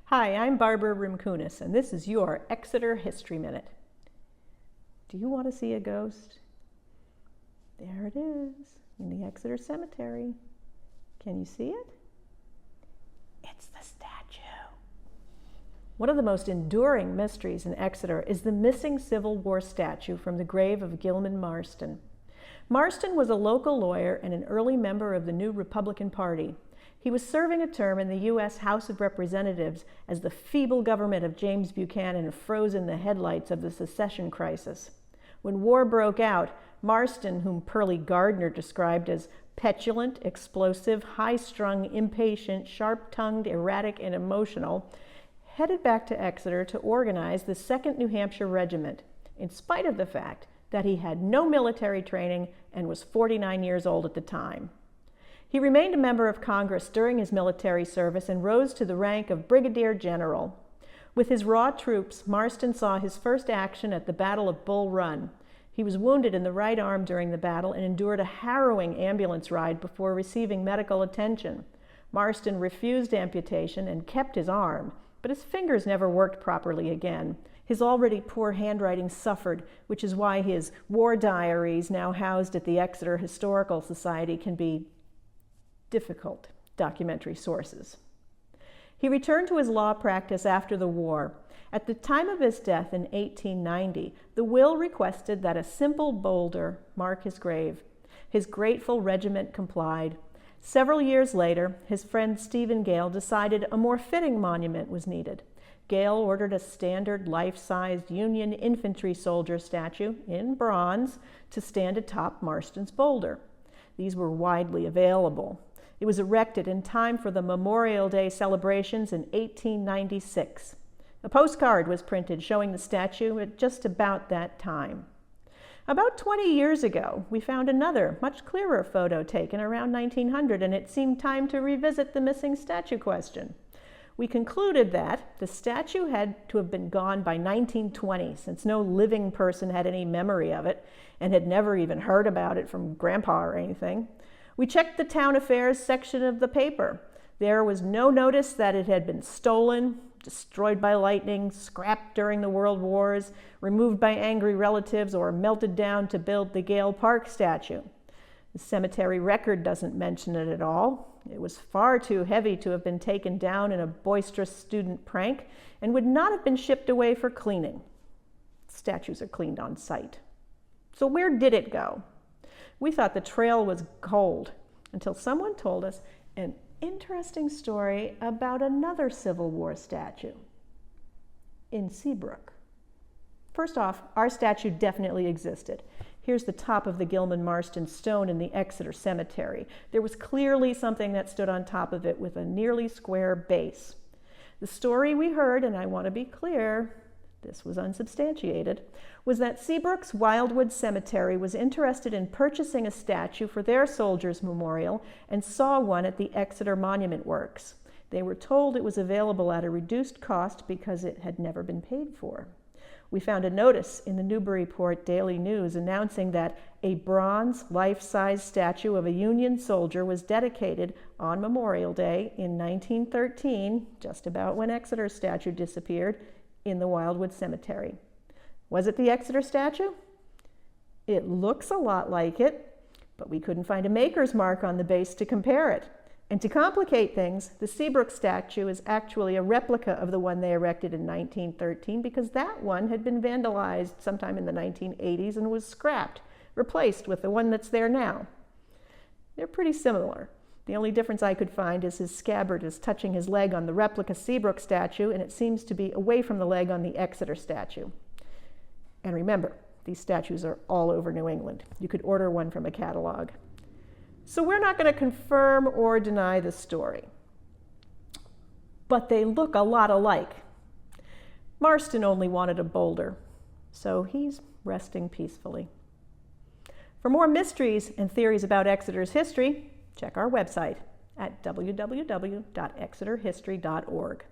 Hi, I'm Barbara Rimkunis, and this is your Exeter History Minute. Do you want to see a ghost? There it is, in the Exeter Cemetery. Can you see it? It's the statue. One of the most enduring mysteries in Exeter is the missing Civil War statue from the grave of Gilman Marston. Marston was a local lawyer and an early member of the new Republican Party. He was serving a term in the U.S. House of Representatives as the feeble government of James Buchanan froze in the headlights of the secession crisis. When war broke out, Marston, whom Pearlie Gardner described as petulant, explosive, high-strung, impatient, sharp-tongued, erratic, and emotional, headed back to Exeter to organize the 2nd New Hampshire Regiment, in spite of the fact that he had no military training and was 49 years old at the time. He remained a member of Congress during his military service and rose to the rank of Brigadier General. With his raw troops, Marston saw his first action at the Battle of Bull Run. He was wounded in the right arm during the battle and endured a harrowing ambulance ride before receiving medical attention. Marston refused amputation and kept his arm, but his fingers never worked properly again. His already poor handwriting suffered, which is why his war diaries, now housed at the Exeter Historical Society, can be difficult documentary sources. He returned to his law practice after the war. At the time of his death in 1890, the will requested that a simple boulder mark his grave. His grateful regiment complied. Several years later, his friend Stephen Gale decided a more fitting monument was needed. Gale ordered a standard life-sized Union infantry soldier statue in bronze to stand atop Marston's boulder. These were widely available. It was erected in time for the Memorial Day celebrations in 1896. A postcard was printed showing the statue at just about that time. About 20 years ago, we found another, much clearer photo taken around 1900, and it seemed time to revisit the missing statue question. We concluded that the statue had to have been gone by 1920, since no living person had any memory of it and had never even heard about it from Grandpa or anything. We checked the town affairs section of the paper. There was no notice that it had been stolen, destroyed by lightning, scrapped during the World Wars, removed by angry relatives, or melted down to build the Gale Park statue. The cemetery record doesn't mention it at all. It was far too heavy to have been taken down in a boisterous student prank and would not have been shipped away for cleaning. Statues are cleaned on site. So where did it go? We thought the trail was cold until someone told us an interesting story about another Civil War statue in Seabrook. First off, our statue definitely existed. Here's the top of the Gilman Marston stone in the Exeter Cemetery. There was clearly something that stood on top of it with a nearly square base. The story we heard, and I want to be clear, this was unsubstantiated, was that Seabrook's Wildwood Cemetery was interested in purchasing a statue for their soldiers' memorial and saw one at the Exeter Monument Works. They were told it was available at a reduced cost because it had never been paid for. We found a notice in the Newburyport Daily News announcing that a bronze, life-size statue of a Union soldier was dedicated on Memorial Day in 1913, just about when Exeter's statue disappeared, in the Wildwood Cemetery. Was it the Exeter statue? It looks a lot like it, but we couldn't find a maker's mark on the base to compare it. And to complicate things, the Seabrook statue is actually a replica of the one they erected in 1913 because that one had been vandalized sometime in the 1980s and was scrapped, replaced with the one that's there now. They're pretty similar. The only difference I could find is his scabbard is touching his leg on the replica Seabrook statue, and it seems to be away from the leg on the Exeter statue. And remember, these statues are all over New England. You could order one from a catalog. So we're not going to confirm or deny the story. But they look a lot alike. Marston only wanted a boulder, so he's resting peacefully. For more mysteries and theories about Exeter's history, check our website at www.exeterhistory.org.